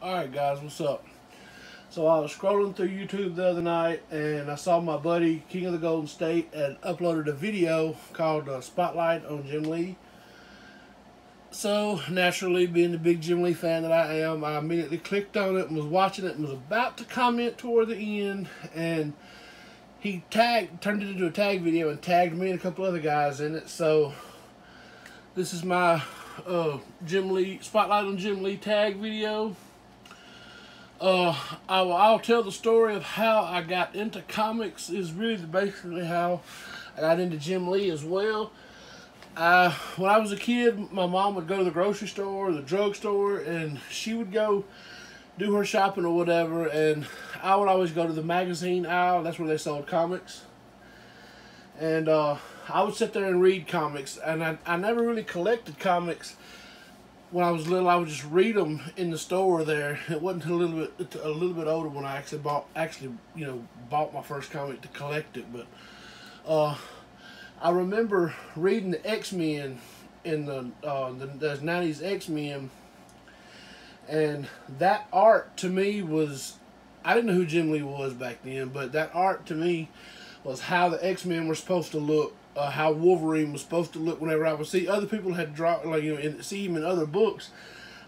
Alright guys, what's up? So I was scrolling through YouTube the other night and I saw my buddy King of the Golden State had uploaded a video called Spotlight on Jim Lee. So naturally, being the big Jim Lee fan that I am, I immediately clicked on it and was watching it and was about to comment toward the end, and he turned it into a tag video and tagged me and a couple other guys in it. So this is my Jim Lee Spotlight on Jim Lee tag video. I'll tell the story of how I got into comics. Is really basically how I got into Jim Lee as well. When I was a kid, my mom would go to the grocery store or the drugstore, and she would go do her shopping or whatever, and I would always go to the magazine aisle. That's where they sold comics. And I would sit there and read comics, and I never really collected comics. When I was little, I would just read them in the store there. It wasn't until a little bit older when I actually bought my first comic to collect it. But I remember reading the X-Men in the 90s X-Men, and that art to me was, I didn't know who Jim Lee was back then, but that art to me was how the X-Men were supposed to look. How Wolverine was supposed to look. Whenever I would see other people had drawn, see him in other books,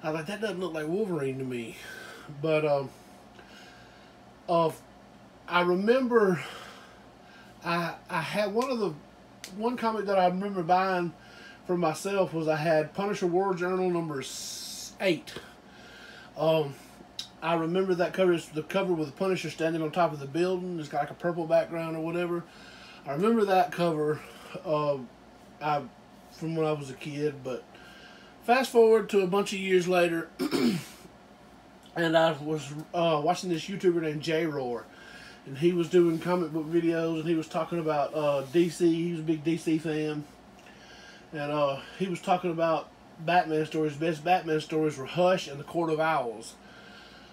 I was like, that doesn't look like Wolverine to me. But I remember I had one comic that I remember buying for myself was I had Punisher War Journal number 8. I remember that cover is the cover with the Punisher standing on top of the building. It's got like a purple background or whatever. I remember that cover from when I was a kid, but fast forward to a bunch of years later, and I was watching this YouTuber named J-Roar, and he was doing comic book videos, and he was talking about DC. He was a big DC fan, and he was talking about Batman stories. Best Batman stories were Hush and The Court of Owls.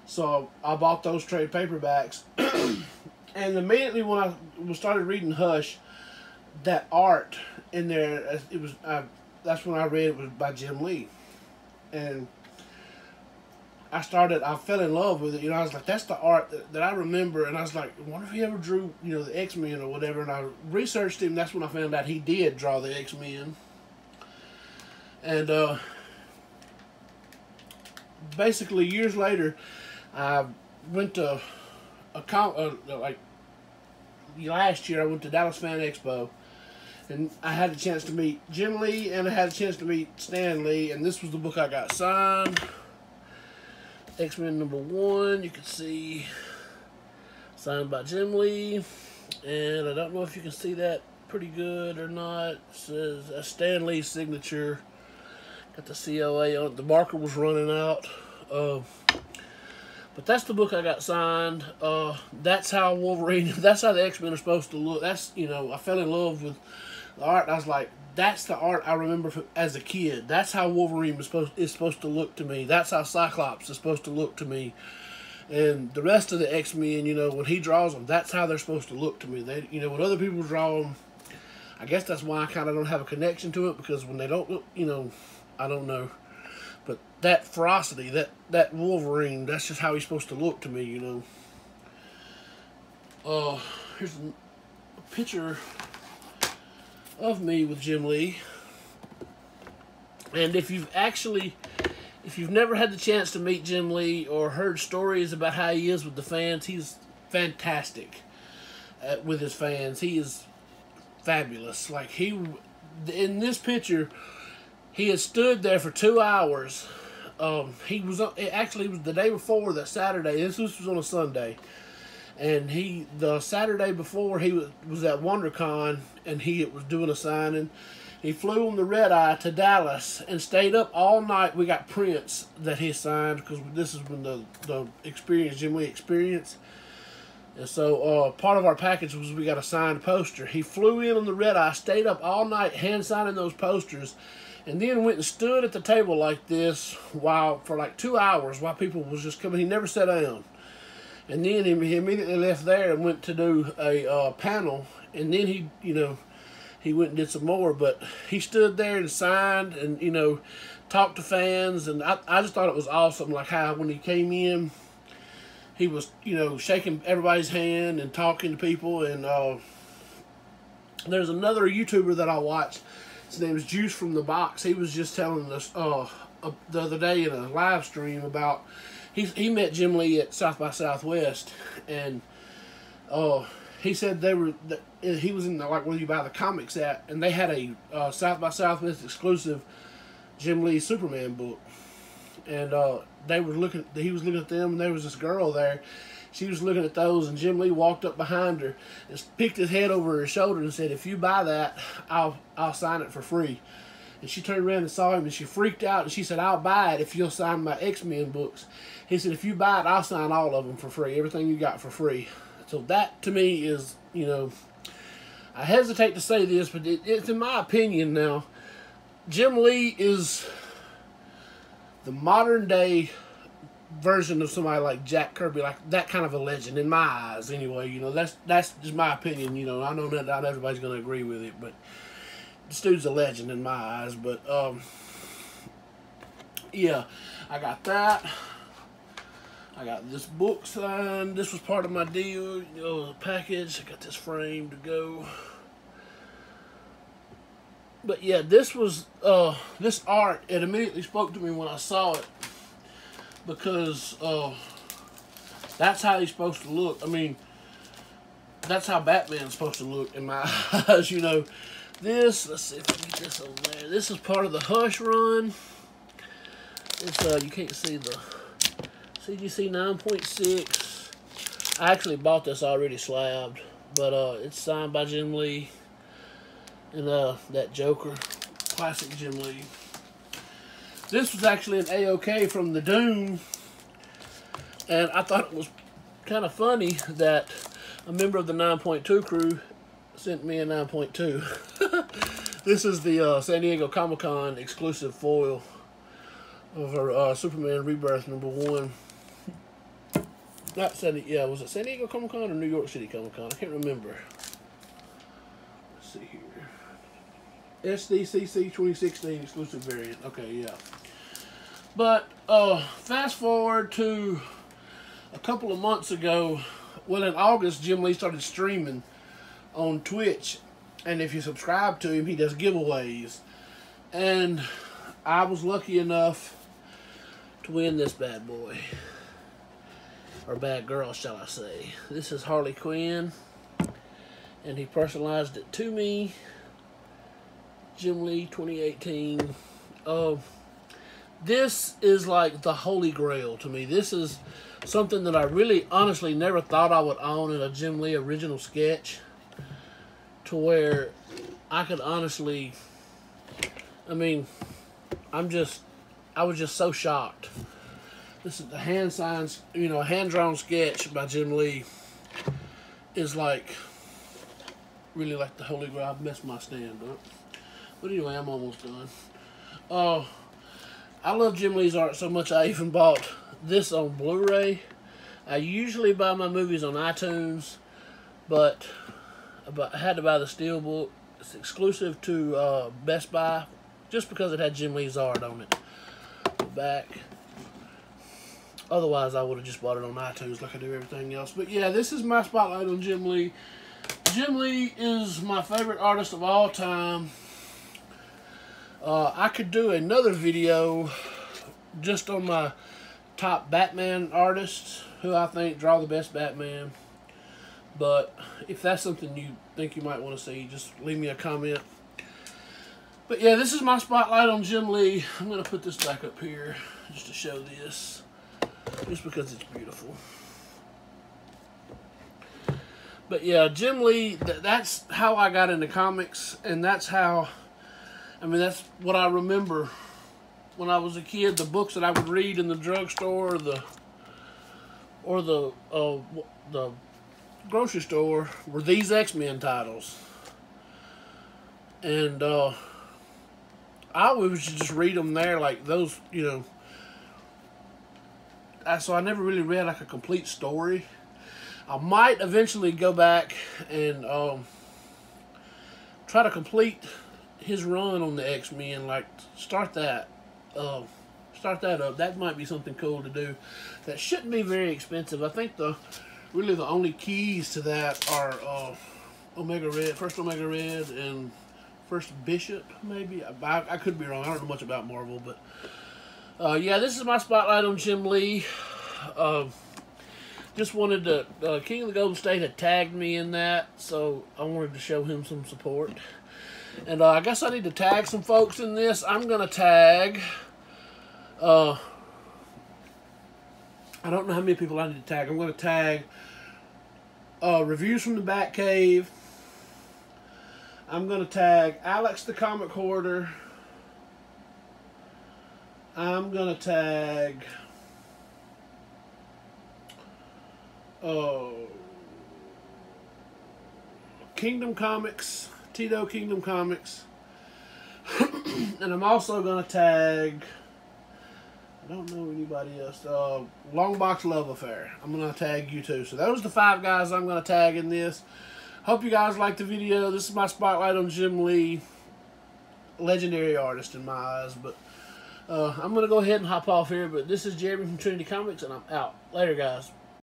So I bought those trade paperbacks, and immediately when I started reading Hush, that art in there, that's when I read it was by Jim Lee, and I fell in love with it. I was like, that's the art that I remember, and I was like, I wonder if he ever drew, the X-Men or whatever, and I researched him. That's when I found out he did draw the X-Men, and basically years later, I went to last year I went to Dallas Fan Expo, and I had a chance to meet Jim Lee, and I had a chance to meet Stan Lee, and this was the book I got signed. X-Men number 1, you can see, signed by Jim Lee, and I don't know if you can see that pretty good or not. It says Stan Lee's signature. Got the COA on it. The marker was running out. But that's the book I got signed. That's how Wolverine, that's how the X-Men are supposed to look. That's, I fell in love with the art. I was like, that's the art I remember as a kid. That's how Wolverine is supposed to look to me. That's how Cyclops is supposed to look to me. And the rest of the X-Men, when he draws them, that's how they're supposed to look to me. They, when other people draw them, I guess that's why I kind of don't have a connection to it, because when they don't look, I don't know. But that ferocity, that Wolverine, that's just how he's supposed to look to me, Here's a picture of me with Jim Lee. And if you've never had the chance to meet Jim Lee or heard stories about how he is with the fans, he's fantastic with his fans. He is fabulous. Like, in this picture, he had stood there for 2 hours. It was the day before, that Saturday. This was on a Sunday. And the Saturday before, he was at WonderCon, and he was doing a signing. He flew on the red eye to Dallas and stayed up all night. We got prints that he signed, because this is when the Jim Lee experience. And so part of our package was we got a signed poster. He flew in on the red eye, stayed up all night hand signing those posters, and then went and stood at the table like this for like 2 hours while people was just coming. He never sat down. And then he immediately left there and went to do a panel, and then he went and did some more. But he stood there and signed, and talk to fans, and I just thought it was awesome. Like how when he came in, he was, you know, shaking everybody's hand and talking to people. And there's another YouTuber that I watch. His name is Juice from the Box. He was just telling us the other day in a live stream about he met Jim Lee at South by Southwest, and he said he was in the, like where you buy the comics at, and they had a South by Southwest exclusive Jim Lee Superman book, and he was looking at them, and there was this girl there. She was looking at those, and Jim Lee walked up behind her and picked his head over her shoulder and said, "If you buy that, I'll sign it for free." And she turned around and saw him, and she freaked out, and she said, "I'll buy it if you'll sign my X-Men books." He said, "If you buy it, I'll sign all of them for free, everything you got for free." So that, to me, is, you know, I hesitate to say this, but it's in my opinion now, Jim Lee is the modern-day version of somebody like Jack Kirby, like that kind of a legend, in my eyes, anyway. You know, that's just my opinion, you know. I know that not everybody's going to agree with it, but this dude's a legend in my eyes. But, yeah, I got that. I got this book signed. This was part of my deal, you know, package. I got this frame to go. But yeah, this was this art. It immediately spoke to me when I saw it, because that's how he's supposed to look. I mean, that's how Batman's supposed to look in my eyes. You know, this. Let's see if I can get this over there. This is part of the Hush run. It's you can't see the CGC 9.6. I actually bought this already slabbed, but it's signed by Jim Lee and that Joker, classic Jim Lee. This was actually an AOK from the Doom, and I thought it was kind of funny that a member of the 9.2 crew sent me a 9.2. This is the San Diego Comic-Con exclusive foil of her Superman Rebirth #1. Not San, yeah, was it San Diego Comic-Con or New York City Comic-Con? I can't remember. Let's see here. SDCC 2016 exclusive variant. Okay, yeah. But fast forward to a couple of months ago. Well, in August, Jim Lee started streaming on Twitch, and if you subscribe to him, he does giveaways. And I was lucky enough to win this bad boy, or bad girl, shall I say. This is Harley Quinn, and he personalized it to me. Jim Lee 2018. This is like the holy grail to me. This is something that I really honestly never thought I would own in a Jim Lee original sketch, to where I could honestly, I mean, I was just so shocked. This is the hand signs, you know, a hand-drawn sketch by Jim Lee is like, really like the holy grail. I've messed my stand up. But anyway, I'm almost done. I love Jim Lee's art so much I even bought this on Blu-ray. I usually buy my movies on iTunes, but I had to buy the Steelbook. It's exclusive to Best Buy, just because it had Jim Lee's art on it. The back. Otherwise, I would have just bought it on iTunes like I do everything else. But yeah, this is my spotlight on Jim Lee. Jim Lee is my favorite artist of all time. I could do another video just on my top Batman artists, who I think draw the best Batman. But if that's something you think you might want to see, just leave me a comment. But yeah, this is my spotlight on Jim Lee. I'm going to put this back up here just to show this, just because it's beautiful. But yeah, Jim Lee, that's how I got into comics, and that's how, I mean, that's what I remember when I was a kid. The books that I would read in the drugstore, or the grocery store, were these X-Men titles. And I always just read them there, like those, you know. So I never really read like a complete story. I might eventually go back and try to complete his run on the X-Men, like start that. start that up. That might be something cool to do. That shouldn't be very expensive. I think really the only keys to that are Omega Red, first Omega Red, and first Bishop, maybe. I could be wrong. I don't know much about Marvel, but yeah, this is my spotlight on Jim Lee. Just wanted to, King of the Golden State had tagged me in that, so I wanted to show him some support. And I guess I need to tag some folks in this. I'm going to tag, I don't know how many people I need to tag. I'm going to tag Reviews from the Batcave. I'm going to tag Alex the Comic Hoarder. I'm going to tag Kingdom Comics, Tito Kingdom Comics. And I'm also going to tag, I don't know anybody else, Longbox Love Affair. I'm going to tag you too. So those are the 5 guys I'm going to tag in this. Hope you guys liked the video. This is my spotlight on Jim Lee. Legendary artist in my eyes. But I'm going to go ahead and hop off here. But this is Jeremy from Trinity Comics, and I'm out. Later, guys.